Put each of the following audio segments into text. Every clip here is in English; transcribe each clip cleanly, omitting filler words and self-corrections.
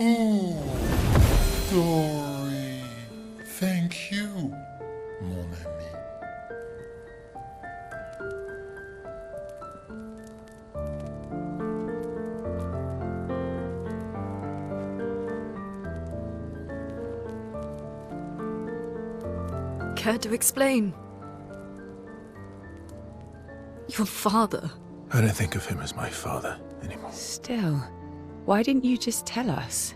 Oh, Dory. Thank you, mon ami. Care to explain? Your father? I don't think of him as my father anymore. Still, why didn't you just tell us?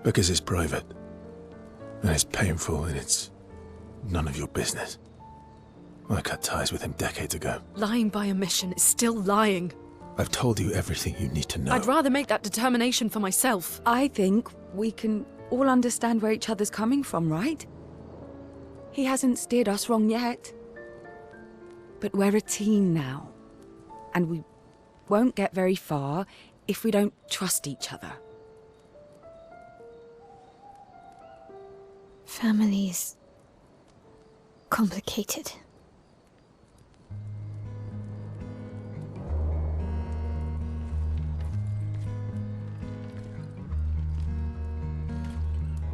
Because it's private. And it's painful and it's none of your business. I cut ties with him decades ago. Lying by omission is still lying. I've told you everything you need to know. I'd rather make that determination for myself. I think we can all understand where each other's coming from, right? He hasn't steered us wrong yet. But we're a team now. And we won't get very far if we don't trust each other. Family's complicated.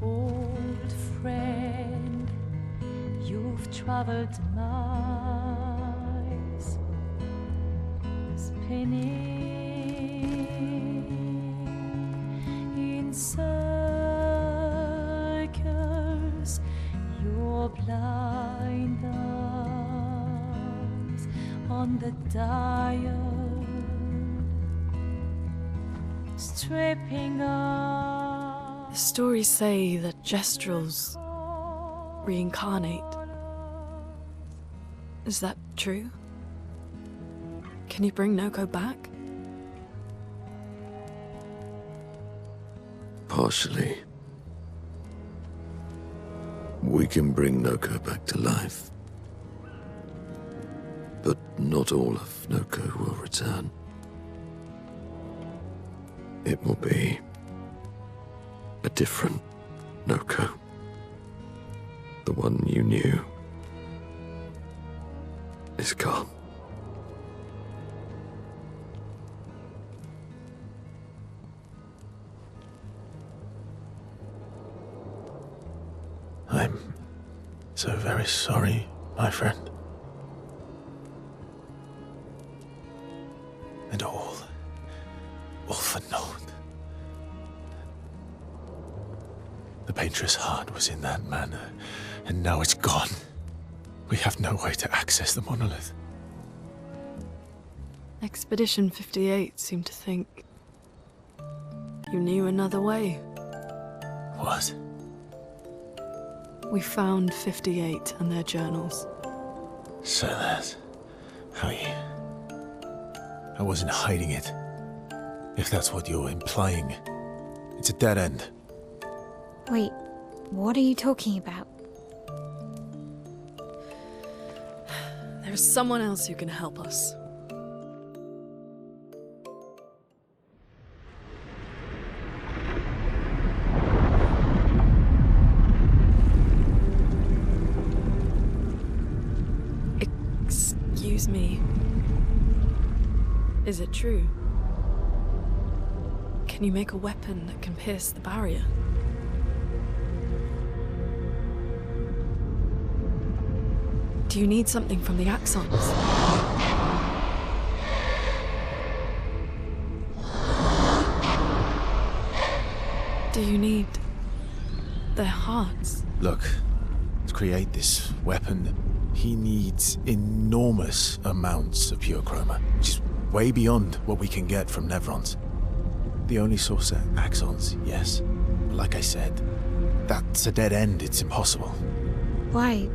Old friend, you've traveled miles, spinning in circles, your blind eyes on the dial, stripping off. The stories say that gestrels reincarnate. Is that true? Can you bring Noko back? Partially. We can bring Noko back to life. But not all of Noko will return. It will be a different Noko. The one you knew is gone. I'm so very sorry, my friend. And all for naught. The painter's heart was in that manor, and now it's gone. We have no way to access the monolith. Expedition 58 seemed to think you knew another way. What? We found 58 and their journals. So that's how you... I wasn't hiding it. If that's what you're implying. It's a dead end. Wait, what are you talking about? There's someone else who can help us. Excuse me. Is it true? Can you make a weapon that can pierce the barrier? Do you need something from the axons? Do you need their hearts? Look, to create this weapon, he needs enormous amounts of pure chroma, which is way beyond what we can get from Nevrons. The only source are axons, yes. But like I said, that's a dead end. It's impossible. Why?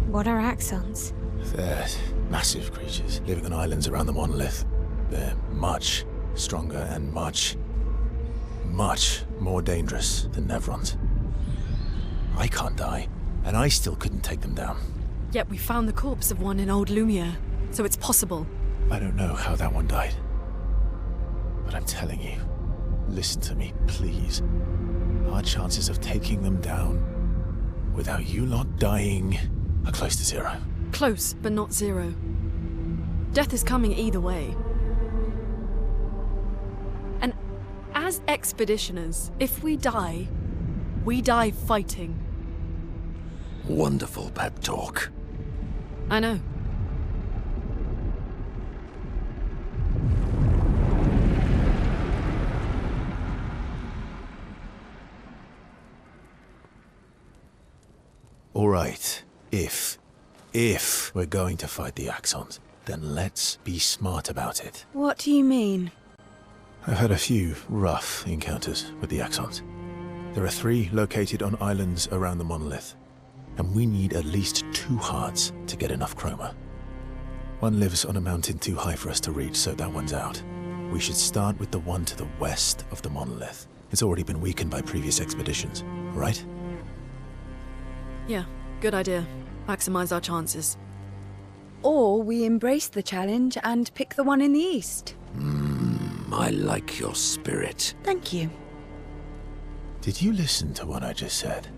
What are axons? They're massive creatures living on islands around the monolith. They're much stronger and much more dangerous than Nevrons. I can't die, and I still couldn't take them down. Yet we found the corpse of one in Old Lumiere, so it's possible. I don't know how that one died. But I'm telling you, listen to me, please. Our chances of taking them down without you lot dying are close to zero. Close, but not zero. Death is coming either way. And As expeditioners, if we die fighting. Wonderful pep talk. I know. All right, if we're going to fight the Axons, then let's be smart about it. What do you mean? I've had a few rough encounters with the Axons. There are 3 located on islands around the monolith, and we need at least 2 hearts to get enough chroma. One lives on a mountain too high for us to reach, so that one's out. We should start with the one to the west of the monolith. It's already been weakened by previous expeditions, right? Yeah, good idea. Maximize our chances. Or we embrace the challenge and pick the one in the east. I like your spirit. Thank you. Did you listen to what I just said?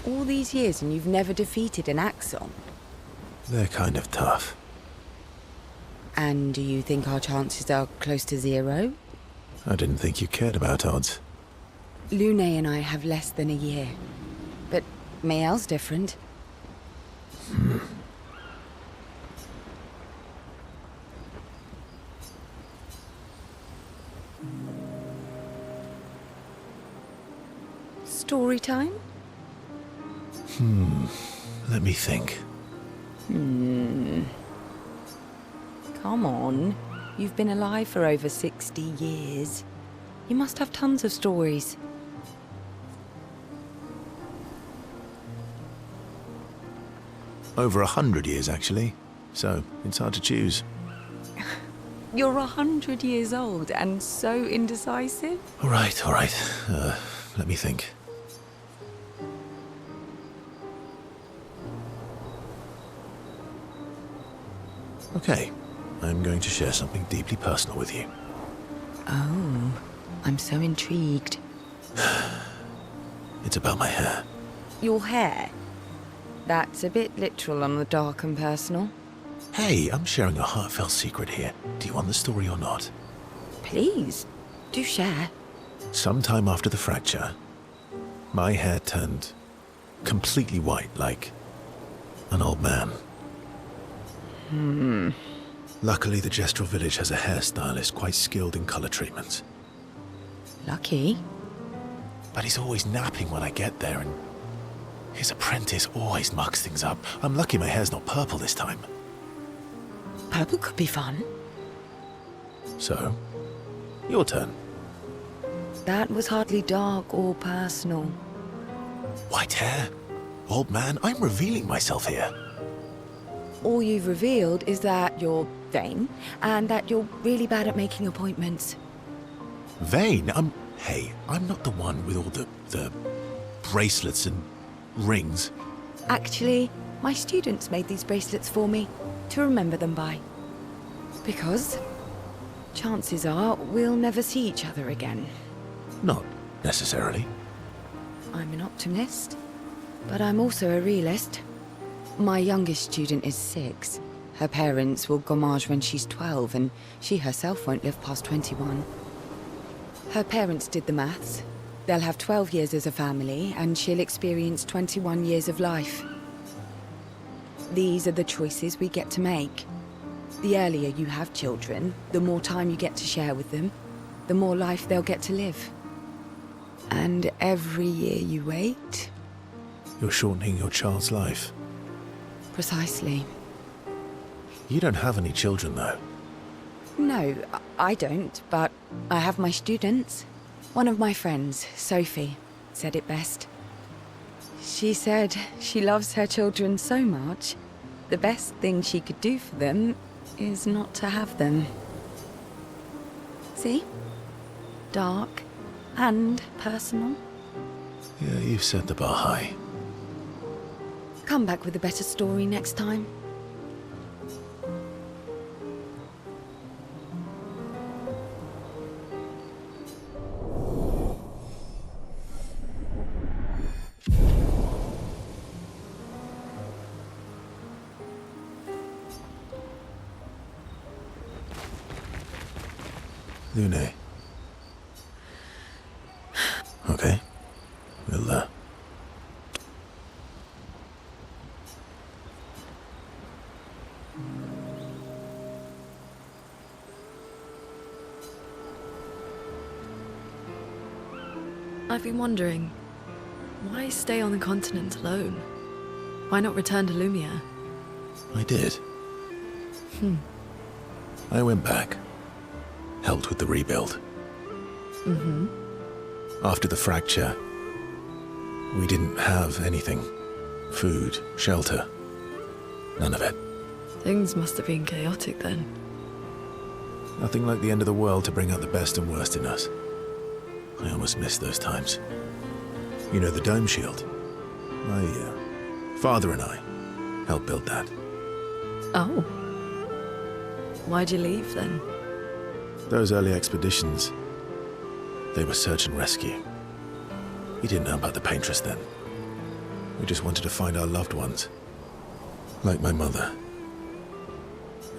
All these years and you've never defeated an Axon? They're kind of tough. And do you think our chances are close to 0? I didn't think you cared about odds. Lune and I have less than a year. But Mael's different. Story time? Let me think. Come on. You've been alive for over 60 years. You must have tons of stories. Over 100 years, actually. So, it's hard to choose. You're 100 years old and so indecisive? All right. Let me think. Okay, I'm going to share something deeply personal with you. Oh, I'm so intrigued. It's about my hair. Your hair? That's a bit literal on the dark and personal. Hey, I'm sharing a heartfelt secret here. Do you want the story or not? Please, do share. Sometime after the fracture, my hair turned completely white, like an old man. Luckily, the Gestural village has a hairstylist quite skilled in color treatments. Lucky. But he's always napping when I get there, and his apprentice always mucks things up. I'm lucky my hair's not purple this time. Purple could be fun. So, your turn. That was hardly dark or personal. White hair? Old man, I'm revealing myself here. All you've revealed is that you're vain, and that you're really bad at making appointments. Vain? Hey, I'm not the one with all the bracelets and rings. Actually, my students made these bracelets for me, to remember them by. Because chances are we'll never see each other again. Not necessarily. I'm an optimist, but I'm also a realist. My youngest student is 6. Her parents will gommage when she's 12, and she herself won't live past 21. Her parents did the maths. They'll have 12 years as a family, and she'll experience 21 years of life. These are the choices we get to make. The earlier you have children, the more time you get to share with them, the more life they'll get to live. And every year you wait... You're shortening your child's life. Precisely. You don't have any children, though. No, I don't, but I have my students. One of my friends, Sophie, said it best. She said she loves her children so much, the best thing she could do for them is not to have them. See? Dark and personal. Yeah, you've set the bar high. Come back with a better story next time. Lune. Okay. We'll, I've been wondering, why stay on the continent alone? Why not return to Lumia? I did. I went back. Helped with the rebuild. After the fracture, we didn't have anything. Food, shelter. None of it. Things must have been chaotic then. Nothing like the end of the world to bring out the best and worst in us. I almost missed those times. You know the dome shield? My father and I helped build that. Oh. Why'd you leave then? Those early expeditions, they were search and rescue. We didn't know about the Paintress then. We just wanted to find our loved ones. Like my mother.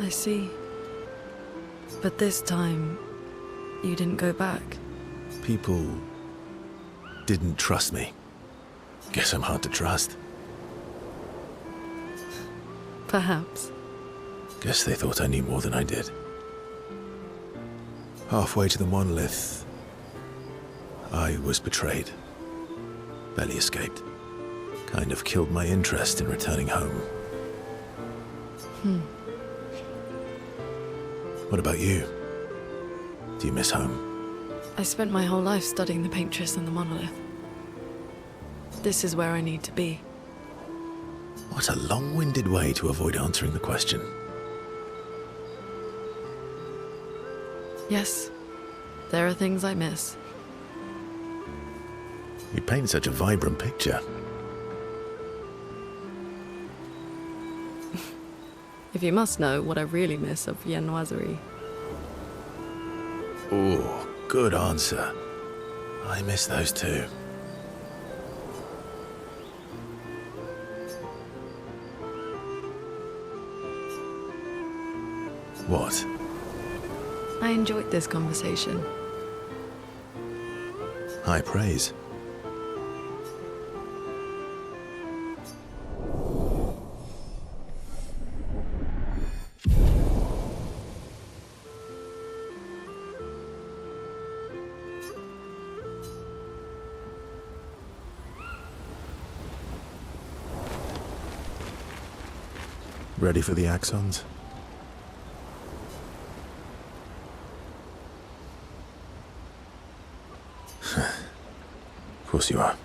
I see. But this time, you didn't go back. People didn't trust me. Guess I'm hard to trust. Perhaps. Guess they thought I knew more than I did. Halfway to the monolith, I was betrayed. Barely escaped. Kind of killed my interest in returning home. What about you? Do you miss home? I spent my whole life studying the Paintress and the monolith. This is where I need to be. What a long-winded way to avoid answering the question. Yes, there are things I miss. You paint such a vibrant picture. If you must know what I really miss of viennoiserie. Oh, good answer. I miss those too. What? I enjoyed this conversation. High praise. Ready for the axons? Of course you are.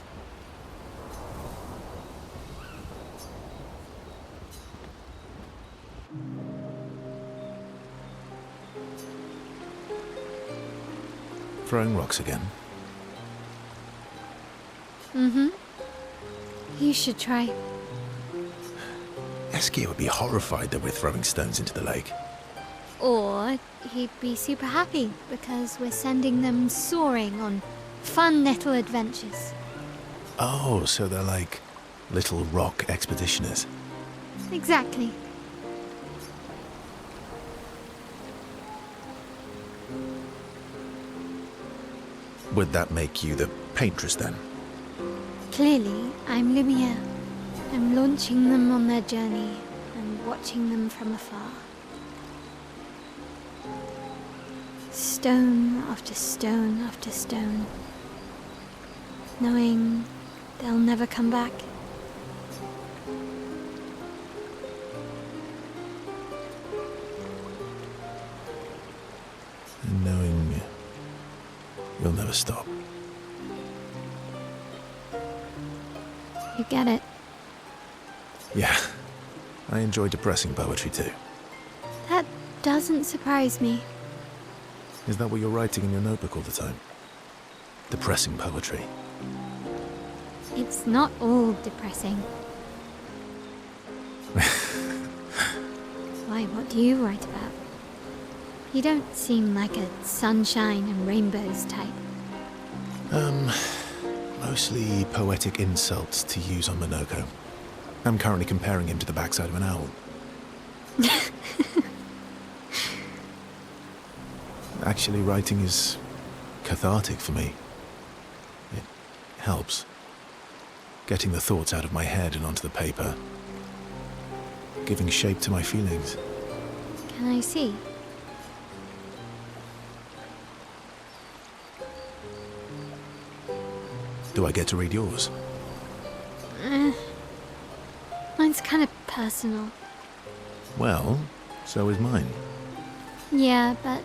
Throwing rocks again? You should try. Eskia would be horrified that we're throwing stones into the lake. Or he'd be super happy because we're sending them soaring on fun little adventures. Oh, so they're like little rock expeditioners. Exactly. Would that make you the Paintress then? Clearly, I'm Lumiere. I'm launching them on their journey and watching them from afar. Stone after stone after stone. Knowing they'll never come back. And knowing you'll never stop. You get it. Yeah, I enjoy depressing poetry too. That doesn't surprise me. Is that what you're writing in your notebook all the time? Depressing poetry. It's not all depressing. Why, what do you write about? You don't seem like a sunshine and rainbows type. Mostly poetic insults to use on Monoko. I'm currently comparing him to the backside of an owl. Actually, writing is cathartic for me. It helps. Getting the thoughts out of my head and onto the paper. Giving shape to my feelings. Can I see? Do I get to read yours? Mine's kind of personal. Well, so is mine. Yeah, but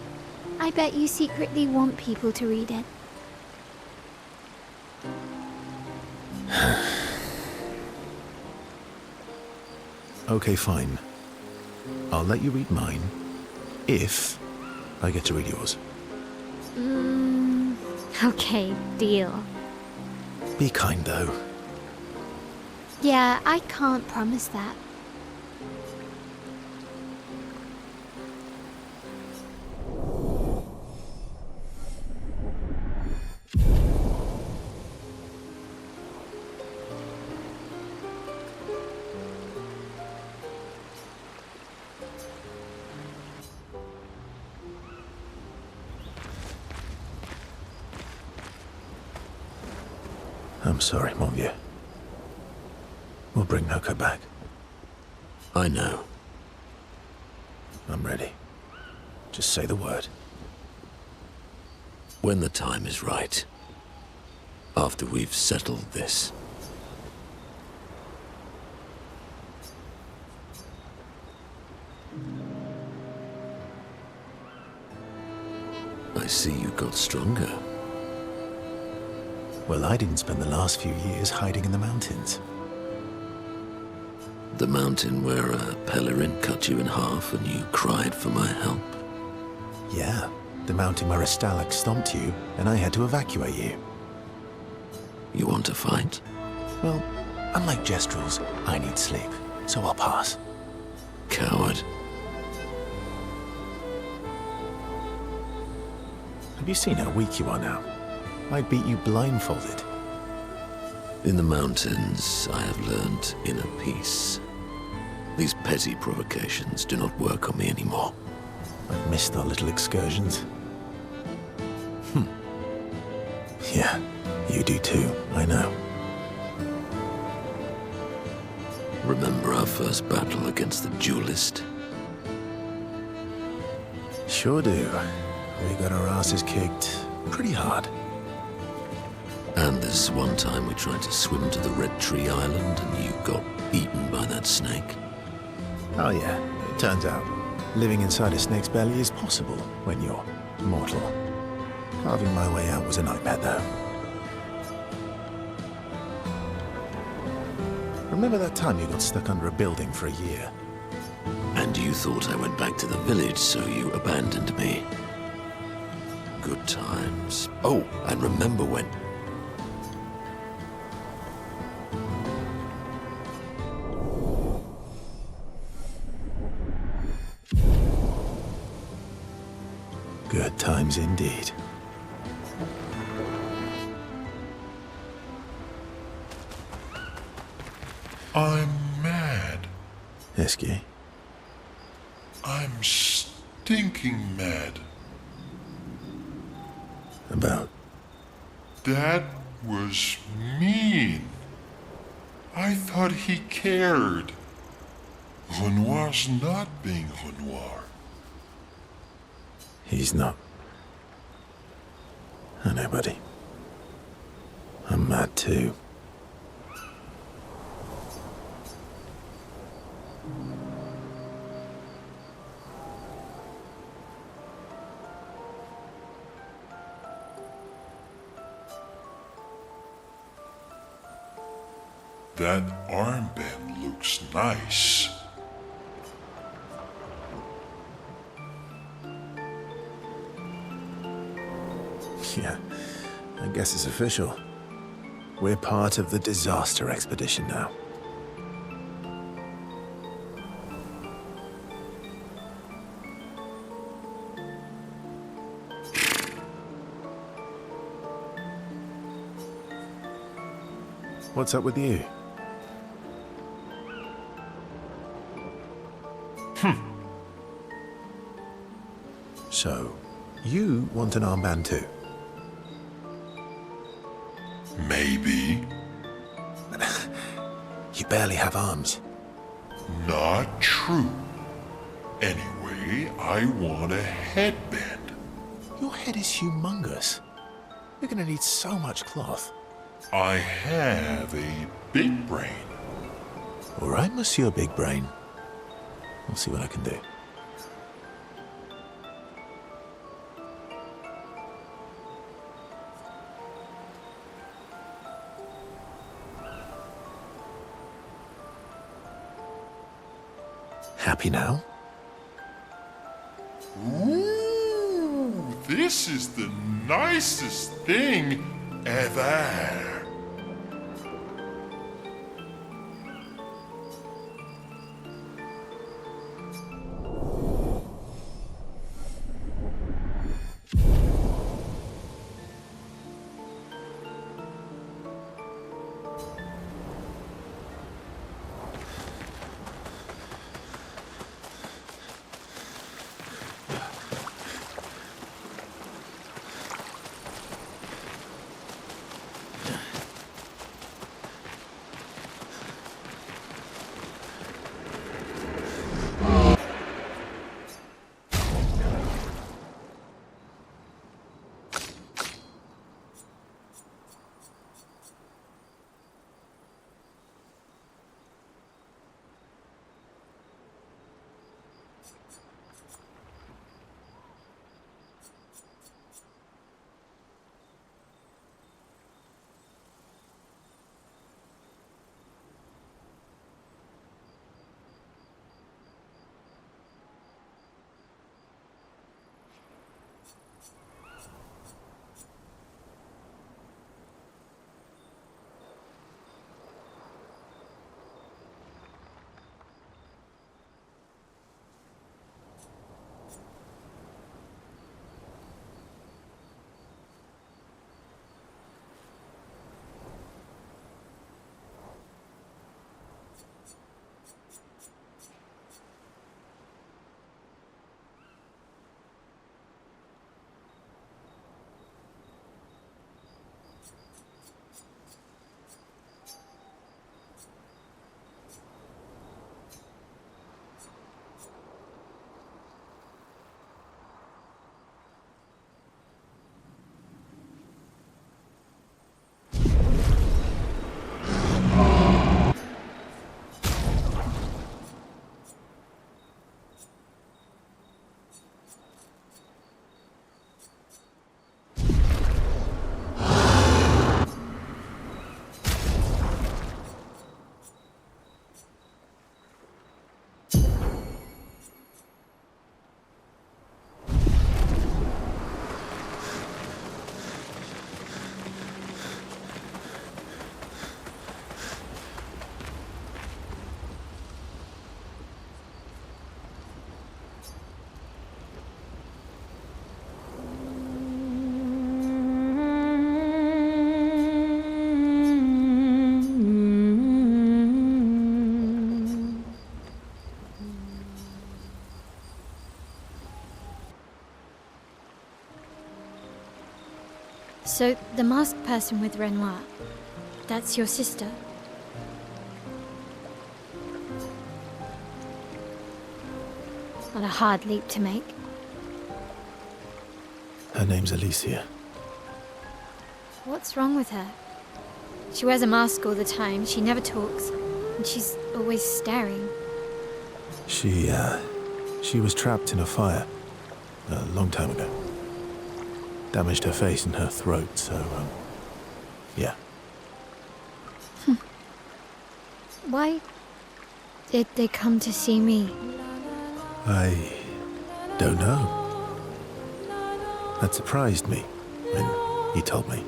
I bet you secretly want people to read it. Okay, fine. I'll let you read mine, if I get to read yours. Okay, deal. Be kind, though. Yeah, I can't promise that. I'm sorry, mon vieux. We'll bring Noko back. I know. I'm ready. Just say the word. When the time is right. After we've settled this. I see you got stronger. Well, I didn't spend the last few years hiding in the mountains. The mountain where a pelerin cut you in half and you cried for my help. Yeah, the mountain where a stalak stomped you and I had to evacuate you. You want to fight? Well, unlike Jestrels, I need sleep, so I'll pass. Coward. Have you seen how weak you are now? I'd beat you blindfolded. In the mountains, I have learned inner peace. These petty provocations do not work on me anymore. I've missed our little excursions. Yeah, you do too, I know. Remember our first battle against the duelist? Sure do. We got our asses kicked pretty hard. And this one time we tried to swim to the Red Tree Island and you got eaten by that snake. Oh yeah, it turns out living inside a snake's belly is possible when you're mortal. Carving my way out was a nightmare though. Remember that time you got stuck under a building for a year? And you thought I went back to the village, so you abandoned me. Good times. Oh, and remember when... Good times indeed. I'm mad. Esky? I'm stinking mad. About? That was mean. I thought he cared. Renoir's not being Renoir. He's not. I know, buddy. I'm mad too. That armband looks nice. Yeah, I guess it's official. We're part of the disaster expedition now. What's up with you? So, you you want an armband too? Maybe. You barely have arms. Not true. Anyway, I want a headband. Your head is humongous. You're gonna need so much cloth. I have a big brain. All right, Monsieur Big Brain. I'll see what I can do. Happy now? Ooh, this is the nicest thing ever. So, the masked person with Renoir, that's your sister? What a hard leap to make. Her name's Alicia. What's wrong with her? She wears a mask all the time, she never talks, and she's always staring. She was trapped in a fire a long time ago. Damaged her face and her throat, so, yeah. Why did they come to see me? I don't know. That surprised me when you told me.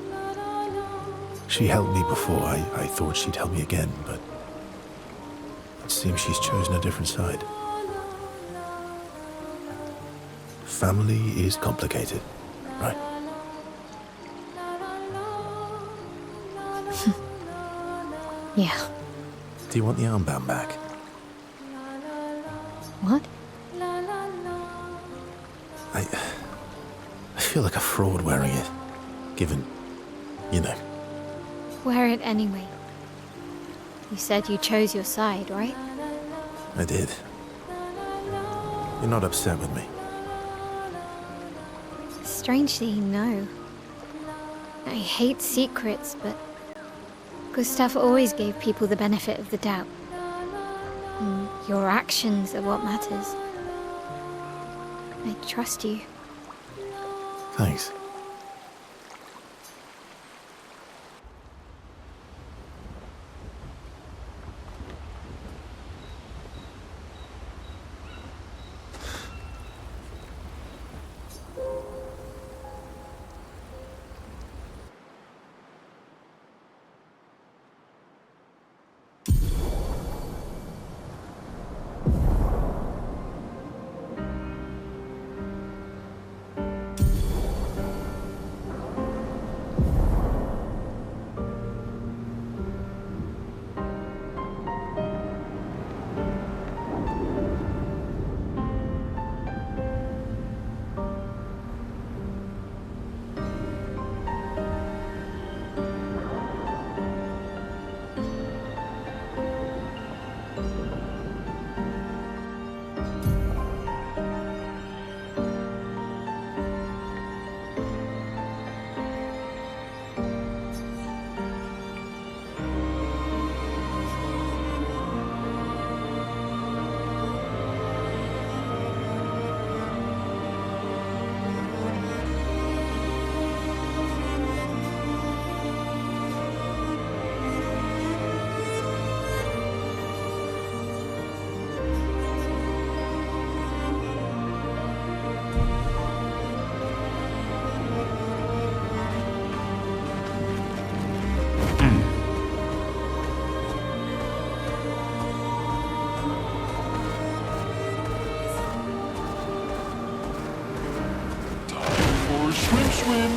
She helped me before. I thought she'd help me again, but it seems she's chosen a different side. Family is complicated, right? Yeah. Do you want the armband back? What? I feel like a fraud wearing it. Given, you know. Wear it anyway. You said you chose your side, right? I did. You're not upset with me. Strangely, no. I hate secrets, but Gustav always gave people the benefit of the doubt. And your actions are what matters. I trust you. Thanks. Swim.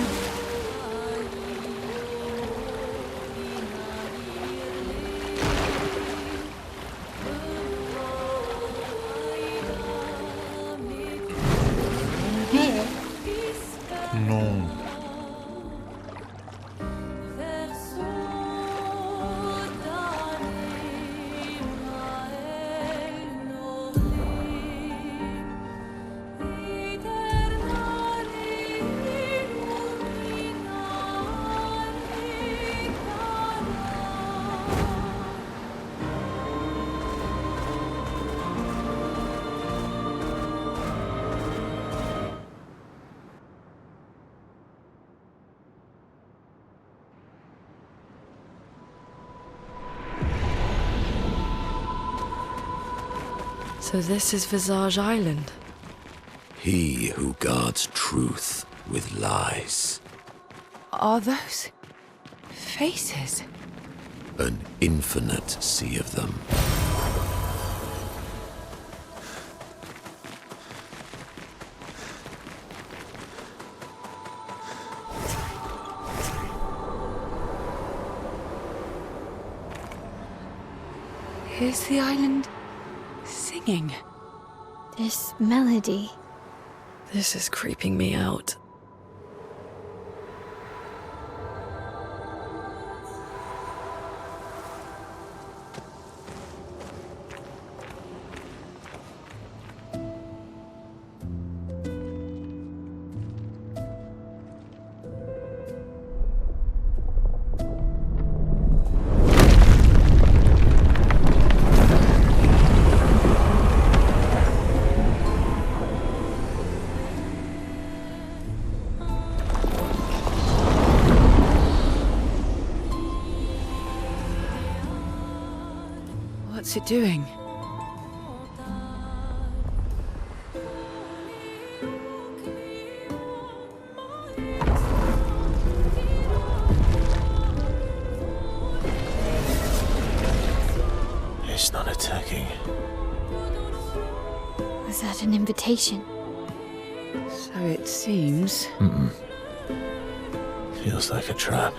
Non. So this is Visage Island. He who guards truth with lies. Are those faces? An infinite sea of them. Is the island singing? This melody. This is creeping me out. What's it doing? It's not attacking. Was that an invitation? So it seems. Feels like a trap.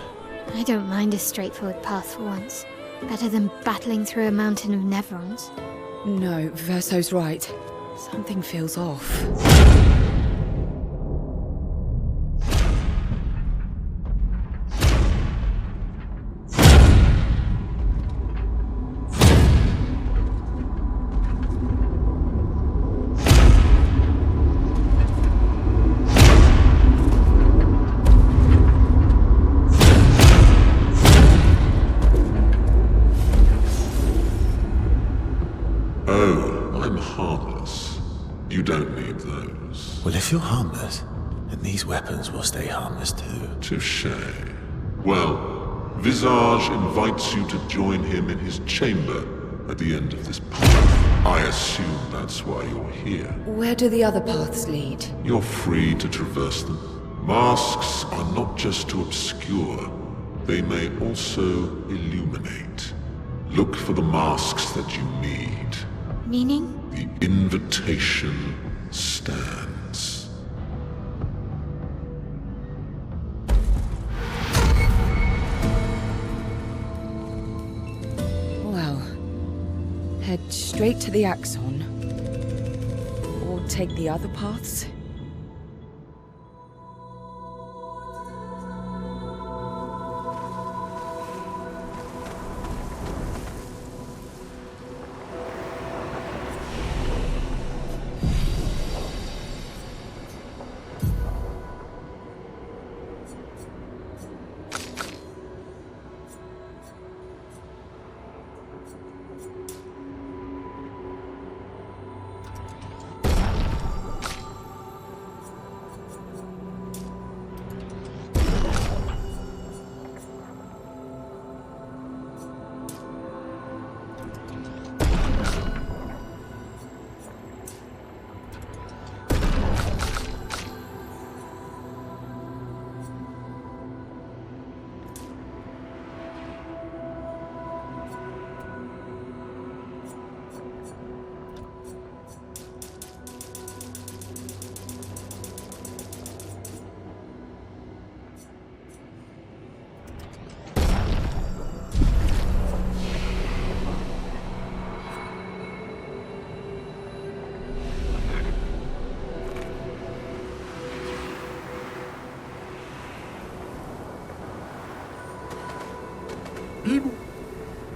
I don't mind a straightforward path for once. Better than battling through a mountain of Nevrons. No, Verso's right. Something feels off. knows? Well, if you're harmless, then these weapons will stay harmless too. Touché. Well, Visage invites you to join him in his chamber at the end of this path. I assume that's why you're here. Where do the other paths lead? You're free to traverse them. Masks are not just to obscure, they may also illuminate. Look for the masks that you need. Meaning? The invitation stands. Well, head straight to the Axon. Or take the other paths.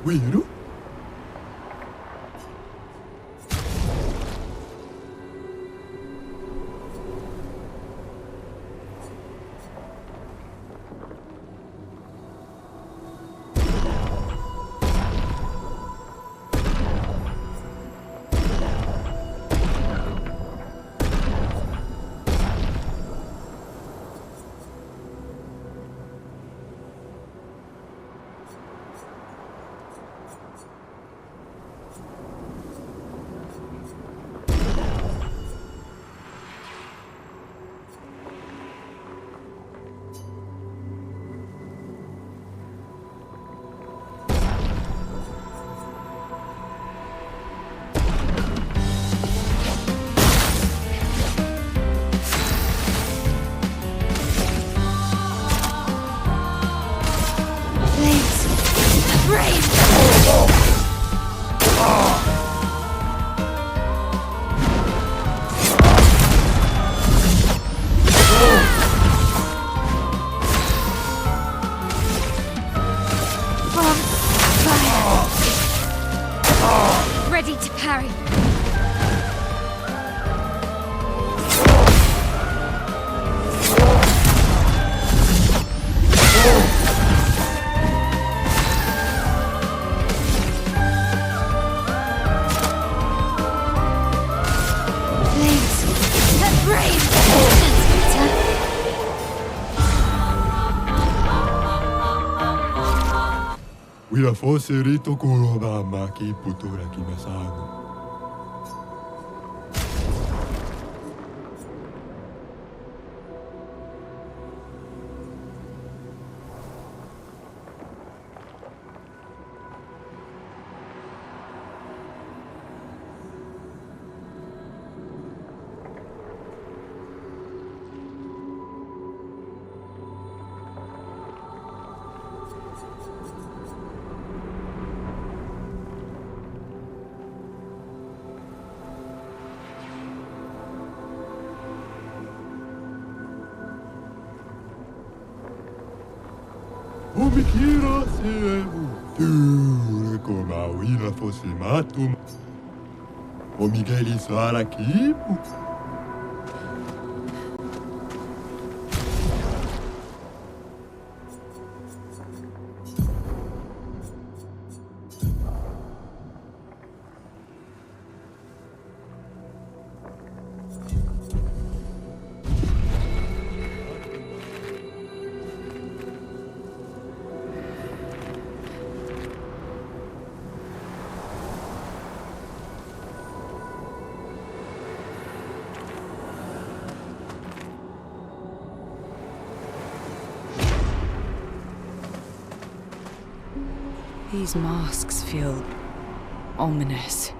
Weirdo? Ready to parry. Flames, the brave. That's better. Wila fosse rito kuroba maki putura kimasano. Omikira sebu. Tu koma wila fosse matum. Omigeli sara kipu. These masks feel ominous.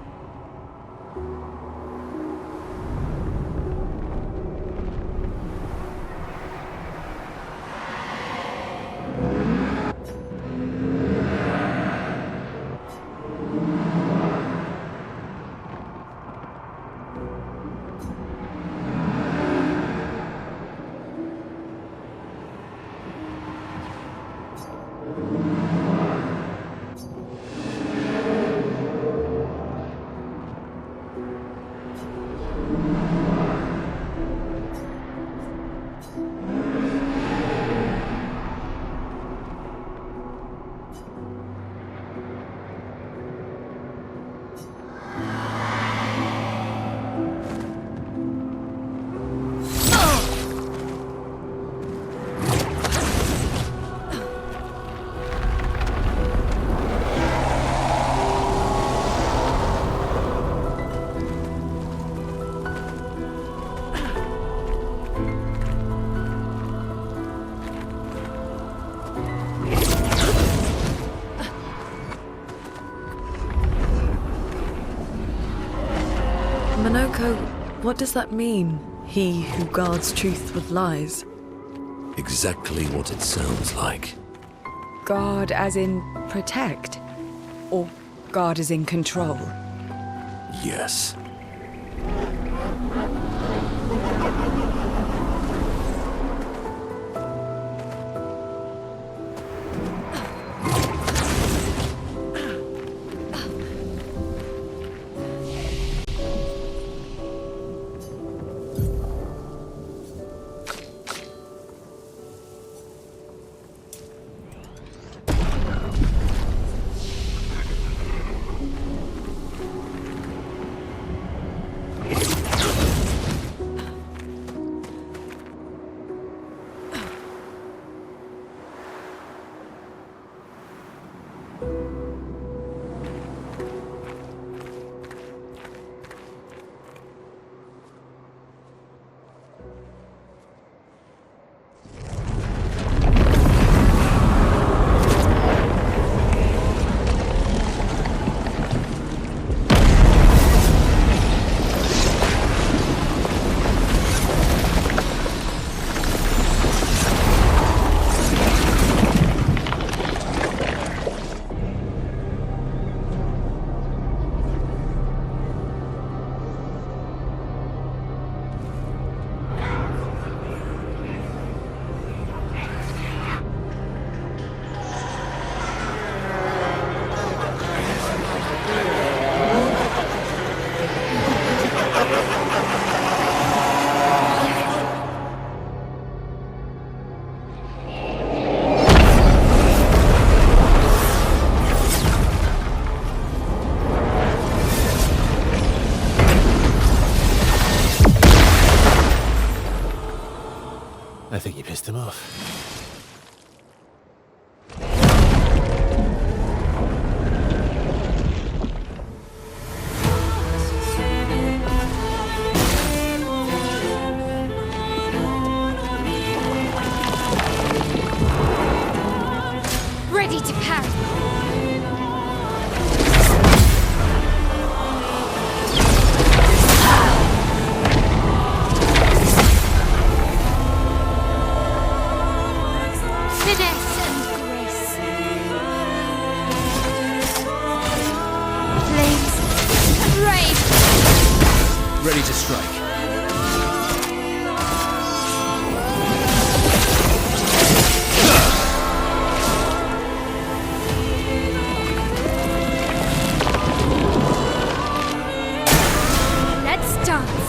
Monoko, what does that mean? He who guards truth with lies? Exactly what it sounds like. Guard as in protect? Or guard as in control? Yes. I think you pissed him off. Ready to parry. Finesse and grace. Flames and rain. Ready to strike. Let's dance.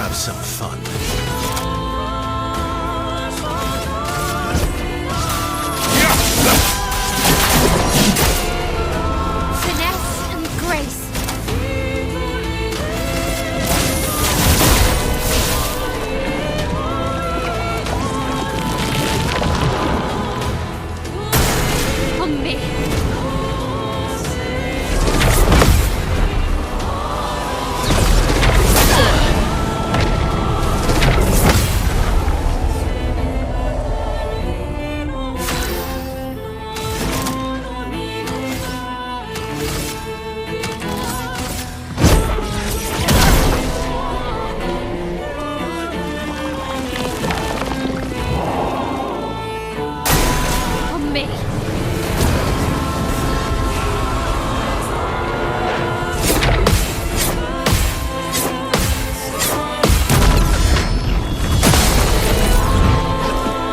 have some fun. Finesse and grace. On me. On me.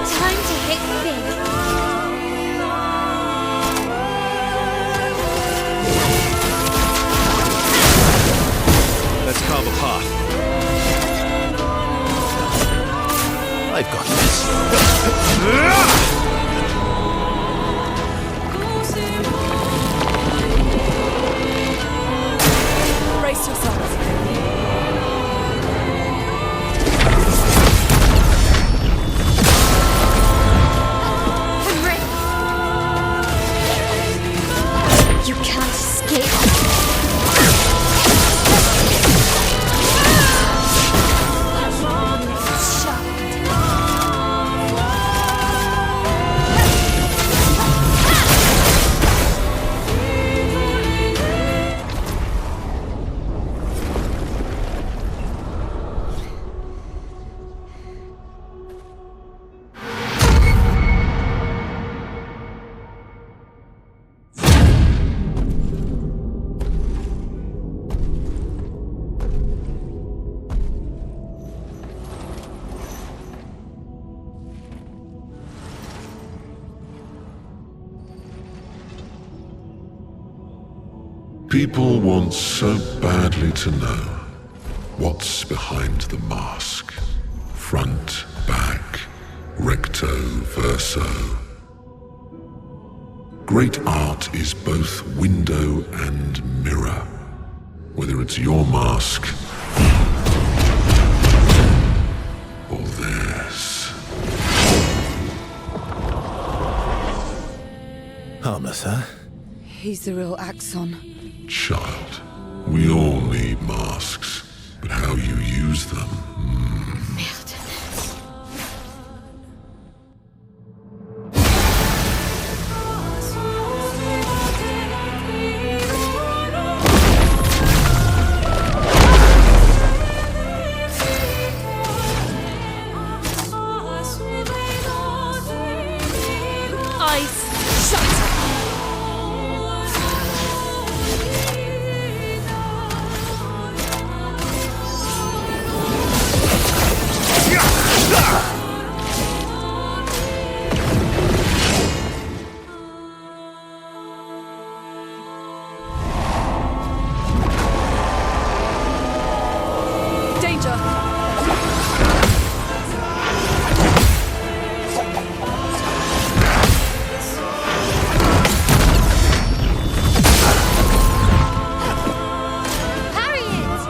Time to hit big. Let's carve a path. I've got this. Brace yourselves. I'm ready. You can't escape. Let's shut. People want so badly to know what's behind the mask. Front, back, recto, verso. Great art is both window and mirror. Whether it's your mask or theirs. Harmless, huh? He's the real Axon. Child, we all need masks, but how you use them. Ice shatter. Danger. Parry it!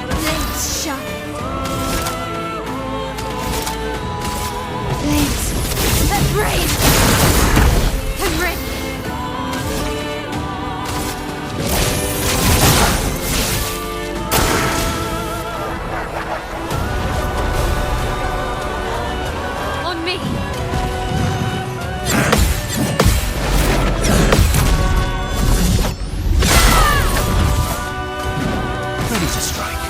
Blades sharp. Blades that brave. I'm ready. On me. Ready to strike.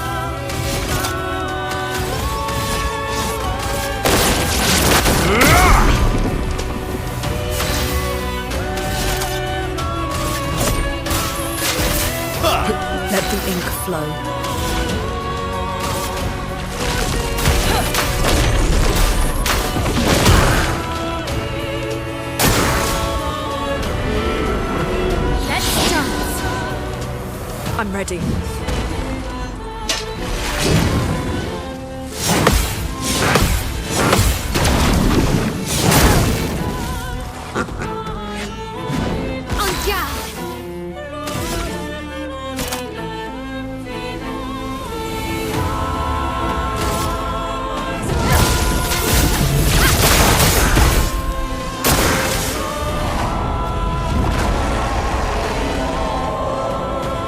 Let the ink flow. I'm ready.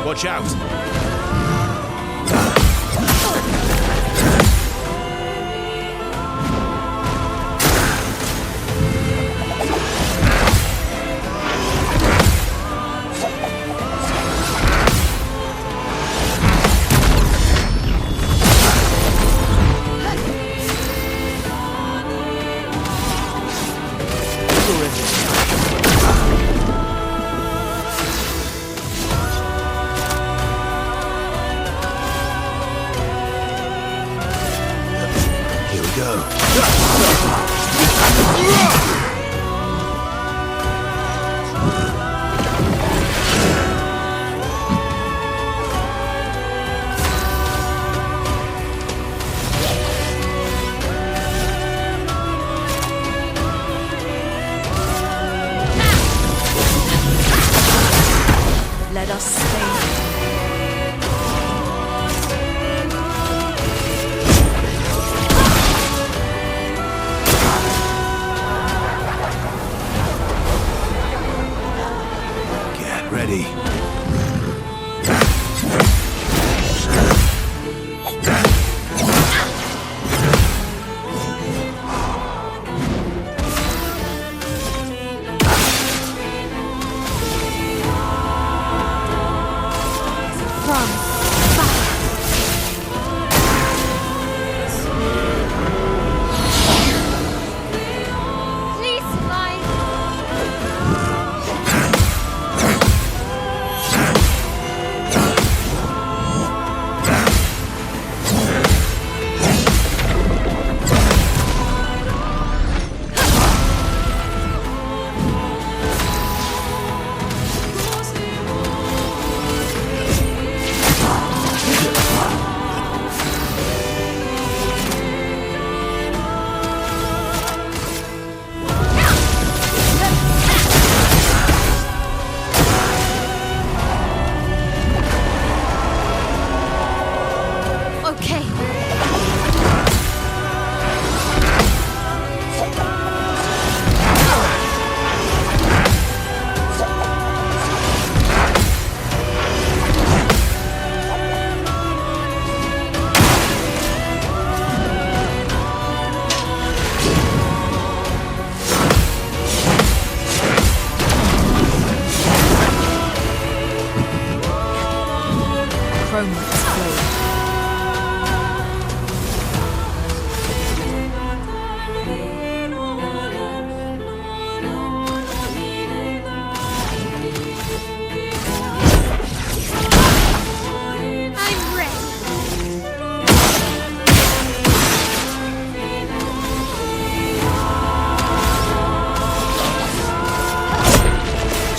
Watch out! Let us stay. Get ready.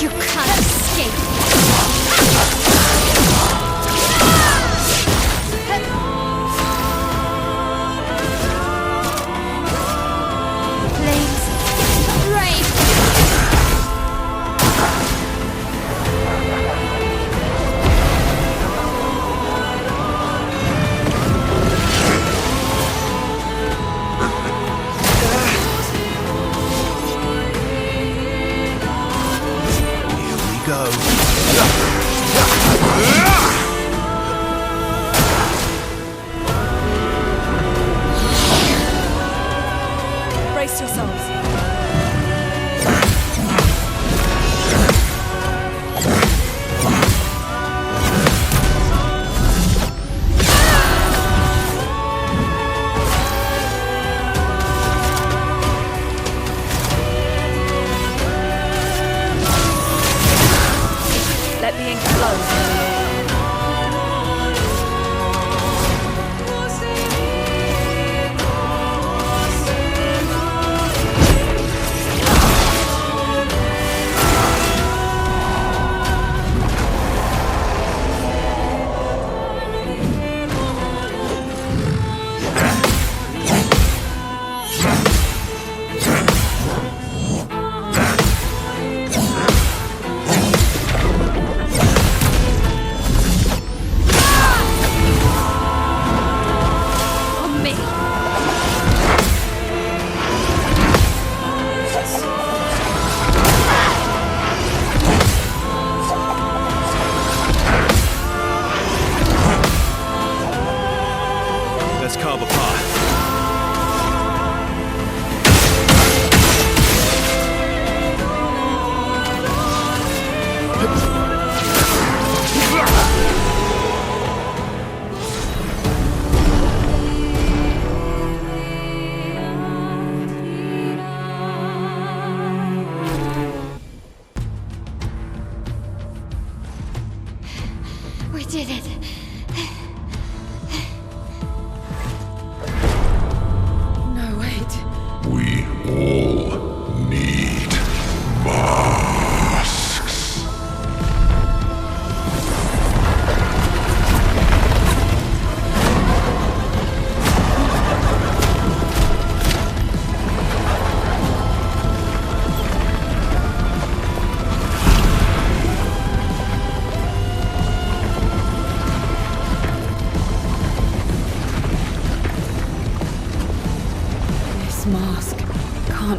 You can't escape.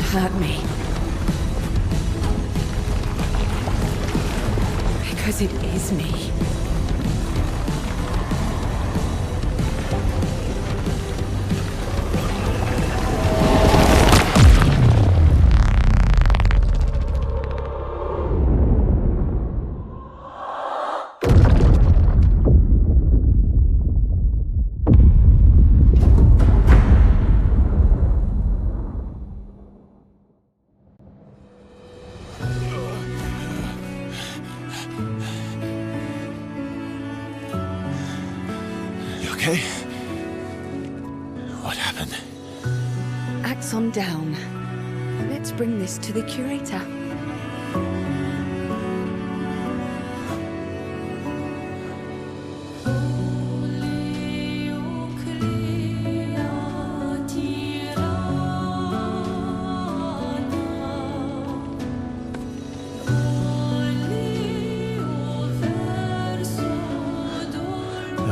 hurt me. Because it is me. Okay? What happened? Axon down. Let's bring this to the curator.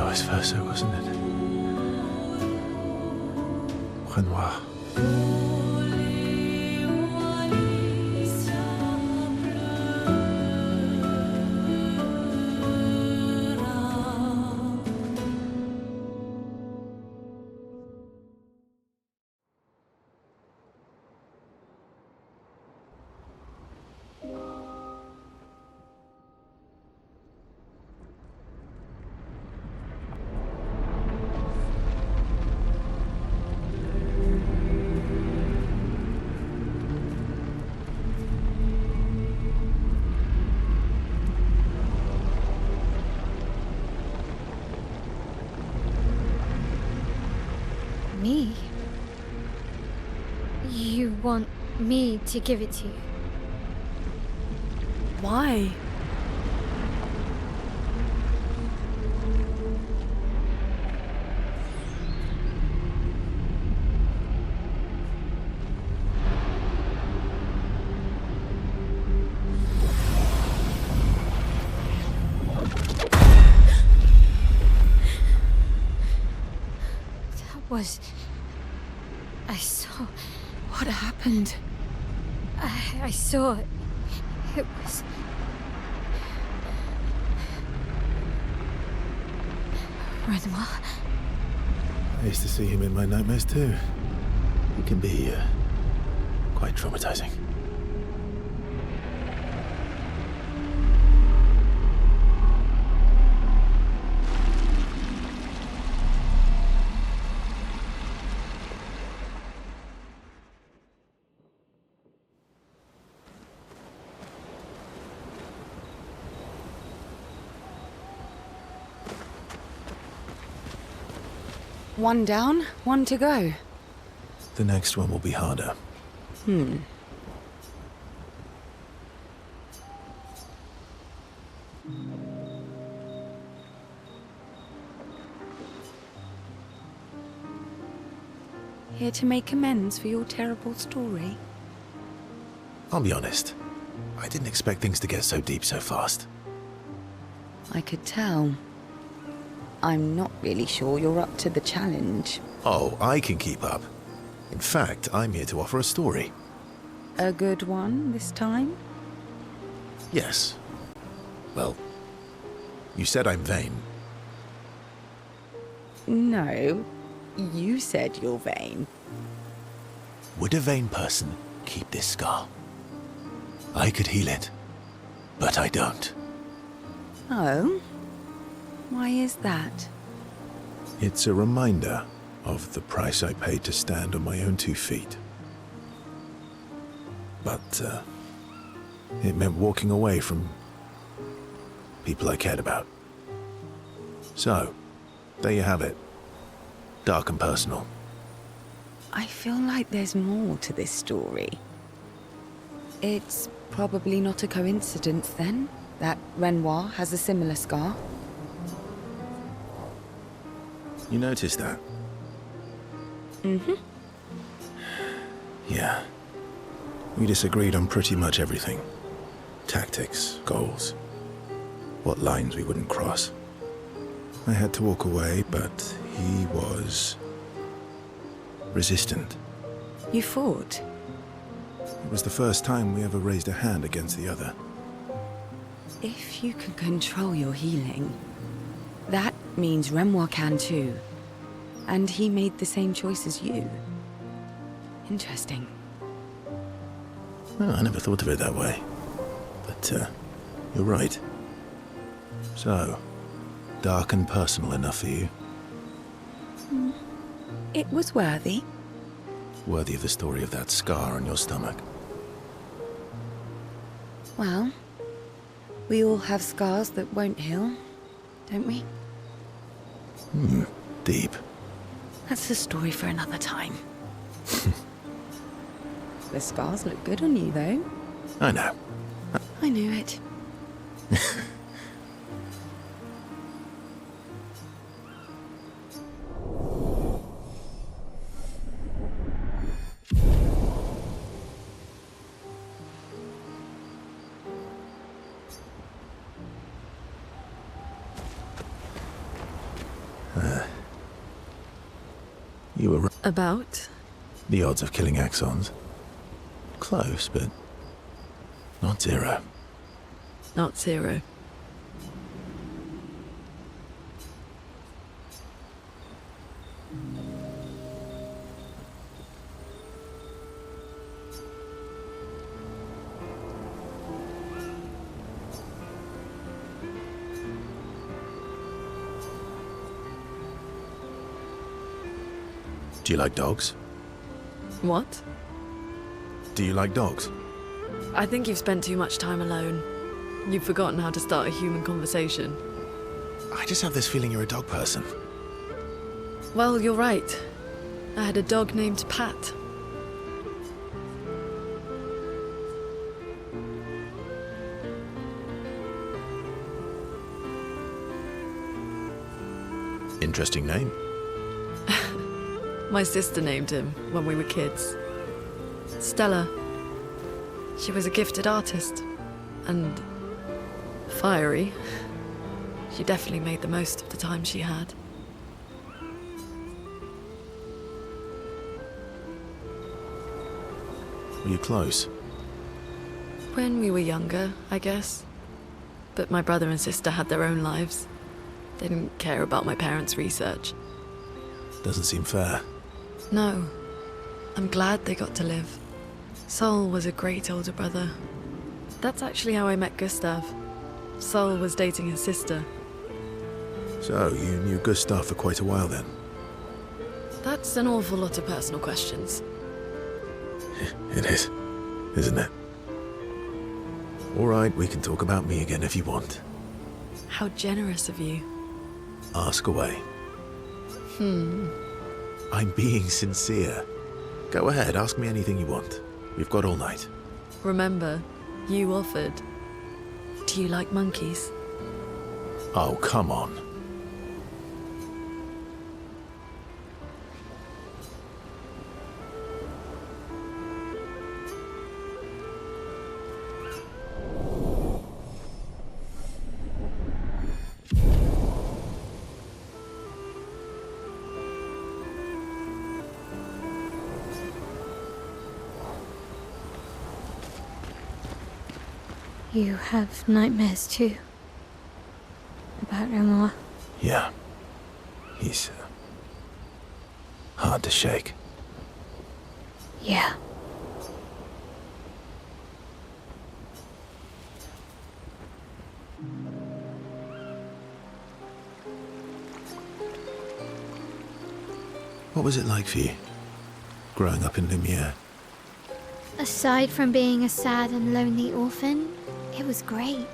Vice versa, wasn't it? Renoir. Me? You want me to give it to you? Why? I saw... What happened? I saw it. It was... Renoir? I used to see him in my nightmares too. He can be quite traumatizing. One down, one to go. The next one will be harder. Here to make amends for your terrible story. I'll be honest. I didn't expect things to get so deep so fast. I could tell. I'm not really sure you're up to the challenge. Oh, I can keep up. In fact, I'm here to offer a story. A good one this time? Yes. Well, you said I'm vain. No, you said you're vain. Would a vain person keep this scar? I could heal it, but I don't. Oh? Why is that? It's a reminder of the price I paid to stand on my own 2 feet. But, it meant walking away from people I cared about. So, there you have it. Dark and personal. I feel like there's more to this story. It's probably not a coincidence, then, that Renoir has a similar scar. You noticed that? Mm-hmm. Yeah. We disagreed on pretty much everything. Tactics, goals, what lines we wouldn't cross. I had to walk away, but he was resistant. You fought? It was the first time we ever raised a hand against the other. If you can control your healing, that means Renoir can too. And he made the same choice as you. Interesting. Well, I never thought of it that way. But, you're right. So, dark and personal enough for you? It was worthy. Worthy of the story of that scar on your stomach. Well, we all have scars that won't heal, don't we? Deep. That's a story for another time. The scars look good on you, though. I know. I knew it. You were right. About? The odds of killing Axons. Close, but not zero. Not zero. Do you like dogs? What? Do you like dogs? I think you've spent too much time alone. You've forgotten how to start a human conversation. I just have this feeling you're a dog person. Well, you're right. I had a dog named Pat. Interesting name. My sister named him when we were kids. Stella. She was a gifted artist. And fiery. She definitely made the most of the time she had. Were you close? When we were younger, I guess. But my brother and sister had their own lives. They didn't care about my parents' research. Doesn't seem fair. No. I'm glad they got to live. Sol was a great older brother. That's actually how I met Gustav. Sol was dating his sister. So, you knew Gustav for quite a while then? That's an awful lot of personal questions. It is, isn't it? All right, we can talk about me again if you want. How generous of you. Ask away. I'm being sincere. Go ahead, ask me anything you want. We've got all night. Remember, you offered. Do you like monkeys? Oh, come on. You have nightmares too? About Renoir? Yeah. He's hard to shake. Yeah. What was it like for you, growing up in Lumiere? Aside from being a sad and lonely orphan, it was great.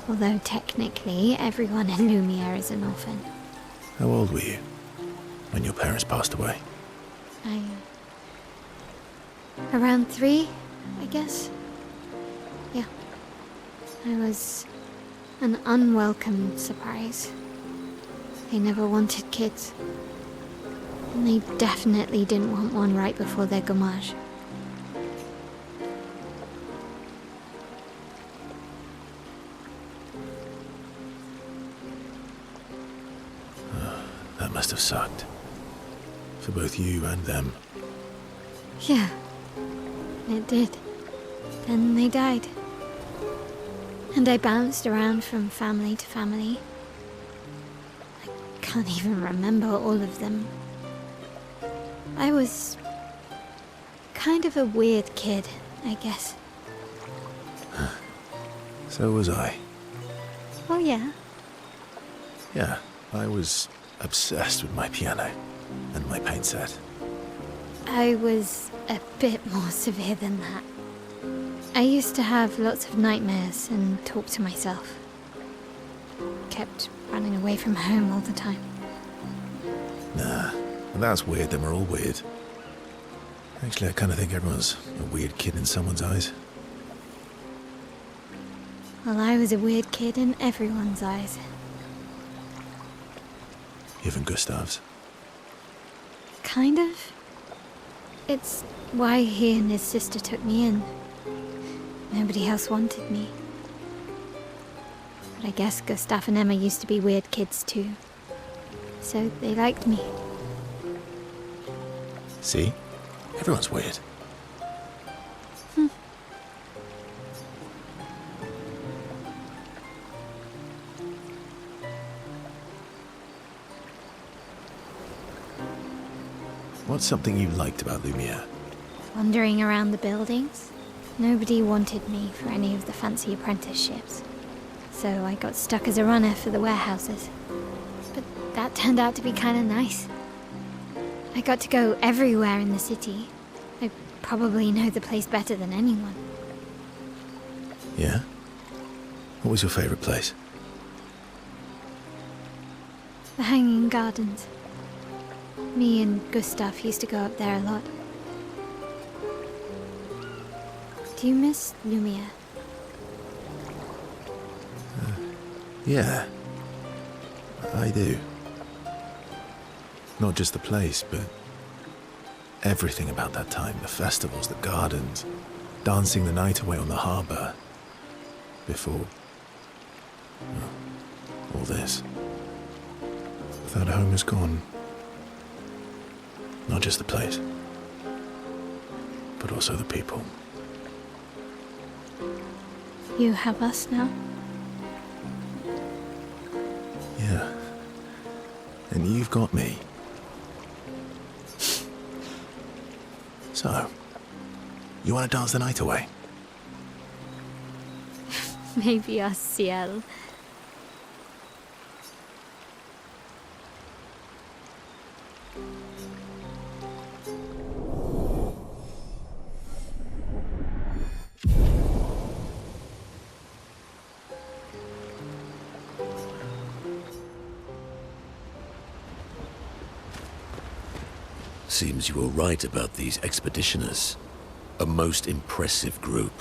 Although technically, everyone in Lumiere is an orphan. How old were you when your parents passed away? Around 3, I guess. Yeah. I was an unwelcome surprise. They never wanted kids. And they definitely didn't want one right before their gommage. That must have sucked. For both you and them. Yeah, it did. Then they died. And I bounced around from family to family. I can't even remember all of them. I was kind of a weird kid, I guess. So was I. Oh yeah? Yeah, I was obsessed with my piano and my paint set. I was a bit more severe than that. I used to have lots of nightmares and talk to myself. Kept running away from home all the time. Nah, that's weird, then we're all weird. Actually, I kind of think everyone's a weird kid in someone's eyes. Well, I was a weird kid in everyone's eyes. Even Gustav's. Kind of. It's why he and his sister took me in. Nobody else wanted me. But I guess Gustav and Emma used to be weird kids too. So they liked me. See? Everyone's weird. What's something you liked about Lumiere? Wandering around the buildings. Nobody wanted me for any of the fancy apprenticeships. So I got stuck as a runner for the warehouses. But that turned out to be kind of nice. I got to go everywhere in the city. I probably know the place better than anyone. Yeah? What was your favorite place? The Hanging Gardens. Me and Gustav used to go up there a lot. Do you miss Lumiere? Yeah. I do. Not just the place, but everything about that time. The festivals, the gardens, dancing the night away on the harbour. Before... well, all this. That home is gone. Not just the place, but also the people. You have us now? Yeah. And you've got me. So, you want to dance the night away? Maybe us, Ciel. Seems you were right about these expeditioners. A most impressive group.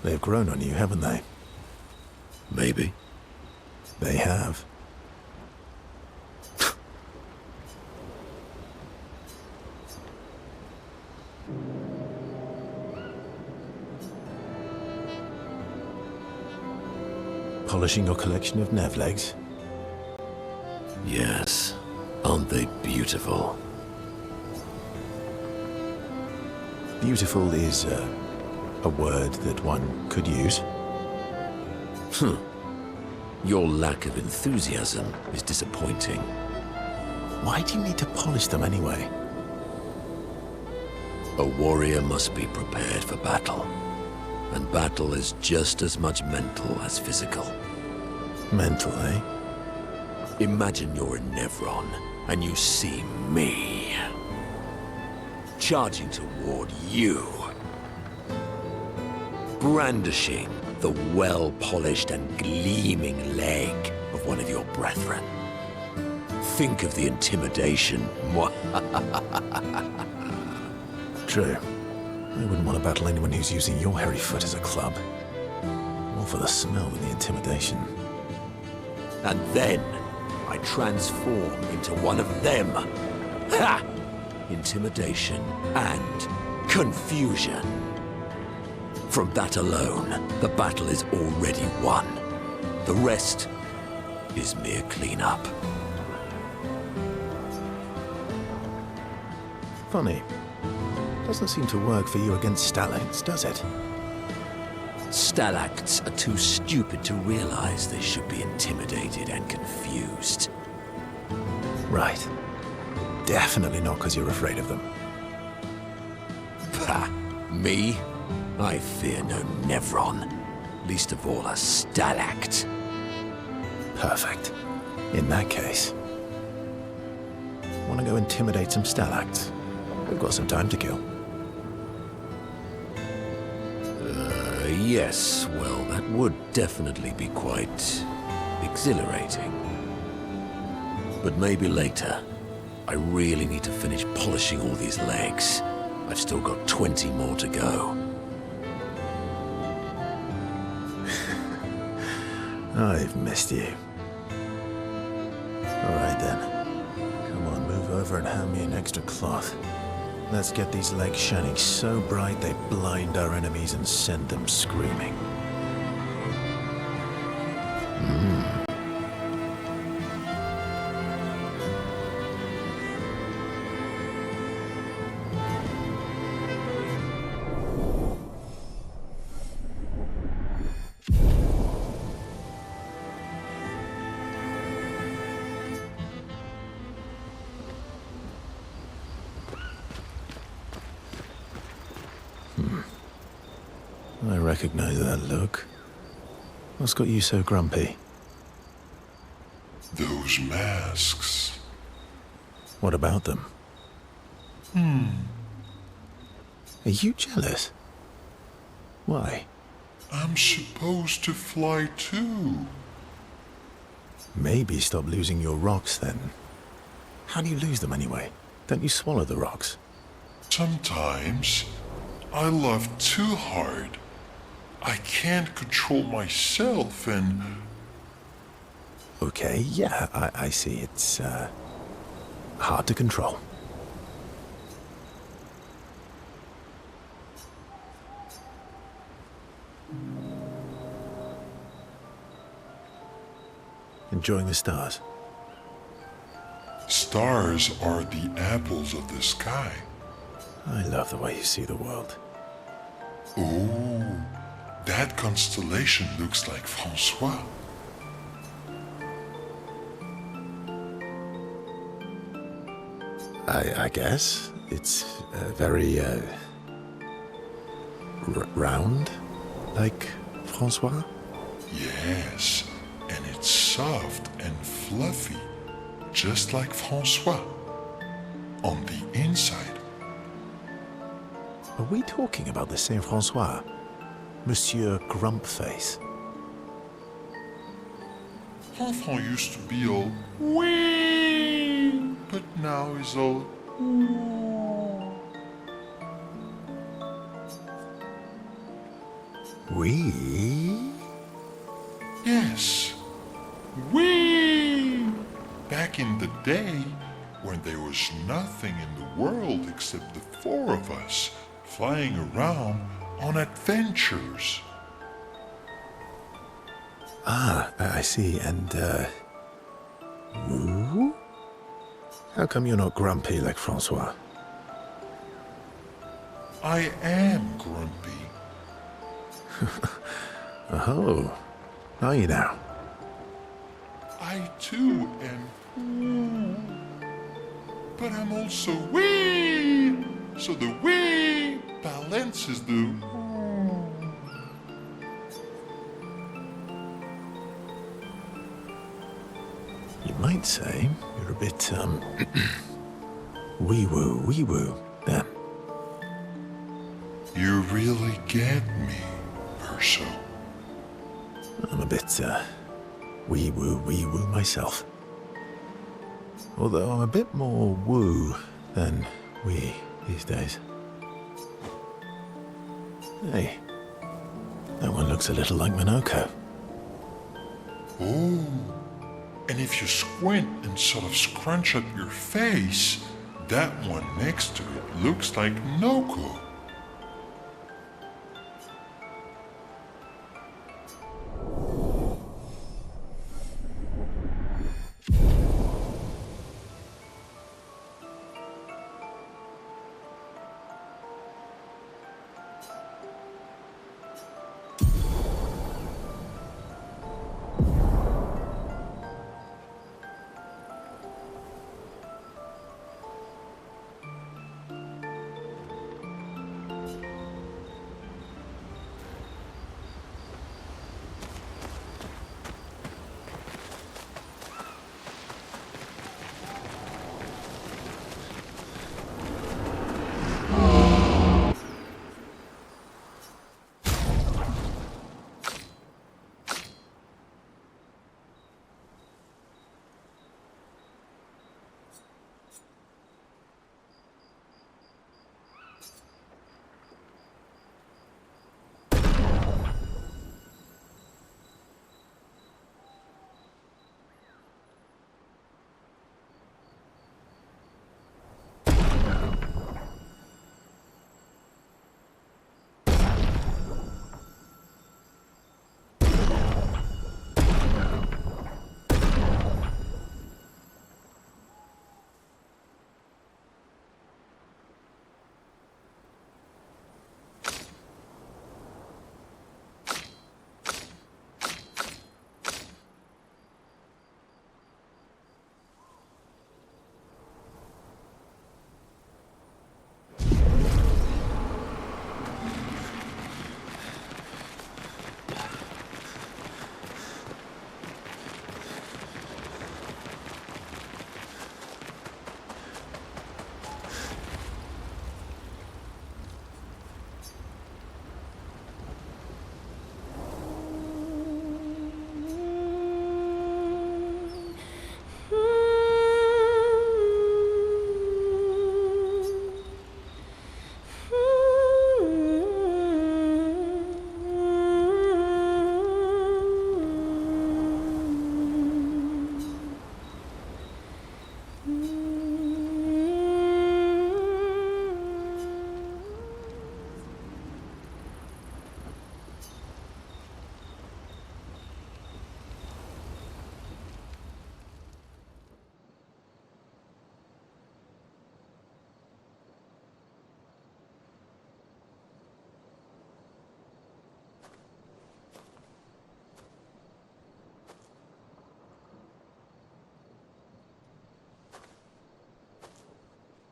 They've grown on you, haven't they? Maybe. They have. Polishing your collection of Nevlegs? Yes. Aren't they beautiful? Beautiful is a word that one could use. Your lack of enthusiasm is disappointing. Why do you need to polish them anyway? A warrior must be prepared for battle. And battle is just as much mental as physical. Mental, eh? Imagine you're in Nevron, and you see me charging toward you, brandishing the well-polished and gleaming leg of one of your brethren. Think of the intimidation. True. I wouldn't want to battle anyone who's using your hairy foot as a club. More for the smell than the intimidation. And then I transform into one of them. Ha! Intimidation and confusion. From that alone, the battle is already won. The rest is mere cleanup. Funny. Doesn't seem to work for you against stalactites, does it? Stalacts are too stupid to realize they should be intimidated and confused. Right. Definitely not because you're afraid of them. Pah! Me? I fear no Nevron. Least of all a stalact. Perfect. In that case, want to go intimidate some stalacts? We've got some time to kill. Yes, well, that would definitely be quite exhilarating. But maybe later. I really need to finish polishing all these legs. I've still got 20 more to go. I've missed you. Alright then. Come on, move over and hand me an extra cloth. Let's get these legs shining so bright they blind our enemies and send them screaming. I recognize that look. What's got you so grumpy? Those masks. What about them? Are you jealous? Why? I'm supposed to fly too. Maybe stop losing your rocks then. How do you lose them anyway? Don't you swallow the rocks? Sometimes I love too hard. I can't control myself and... Okay, yeah, I see. It's, hard to control. Enjoying the stars? Stars are the apples of the sky. I love the way you see the world. Oh, that constellation looks like Francois. I guess. It's very, round, like Francois? Yes, and it's soft and fluffy, just like Francois. On the inside. Are we talking about the same Francois? Monsieur Grumpface? Enfant used to be all wee, but now he's all ooh. We? Yes, wee. Back in the day, when there was nothing in the world except the four of us flying around on adventures. Ah, I see. And, woo? How come you're not grumpy like Francois? I am grumpy. Oh, are you now? I too am ooh. But I'm also wee. So the wee balances the ooh. You might say you're a bit, wee-woo, then. You really get me, Verso. I'm a bit, wee-woo myself. Although I'm a bit more woo than wee these days. Hey, that one looks a little like Minoko. Oh, and if you squint and sort of scrunch up your face, that one next to it looks like Noko.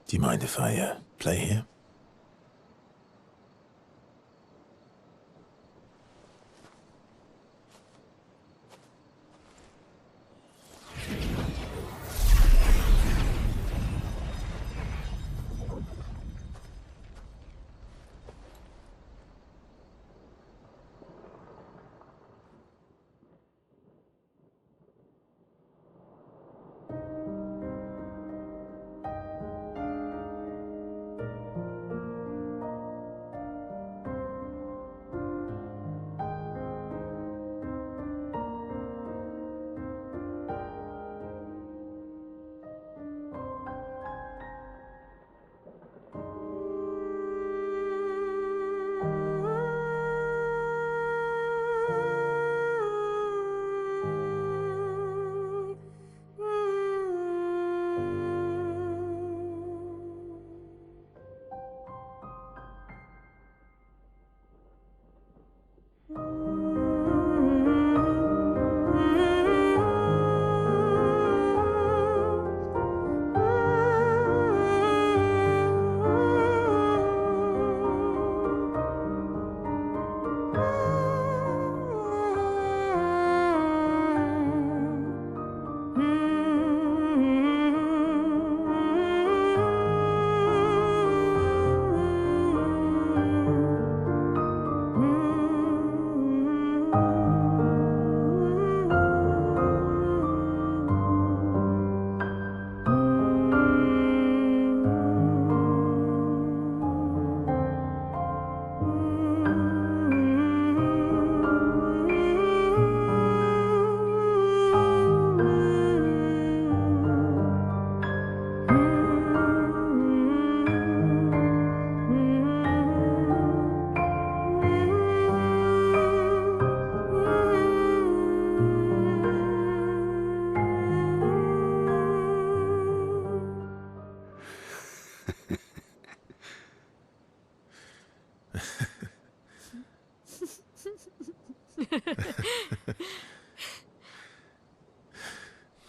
Do you mind if I play here?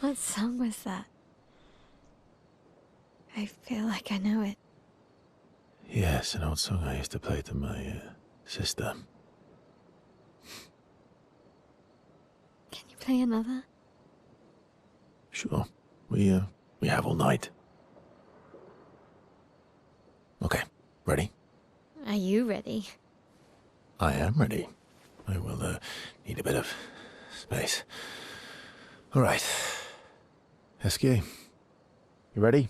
What song was that? I feel like I know it. Yes, an old song I used to play to my sister. Can you play another? Sure. We have all night. Okay, ready? Are you ready? I am ready. I will need a bit of space. All right. Esquier, you ready?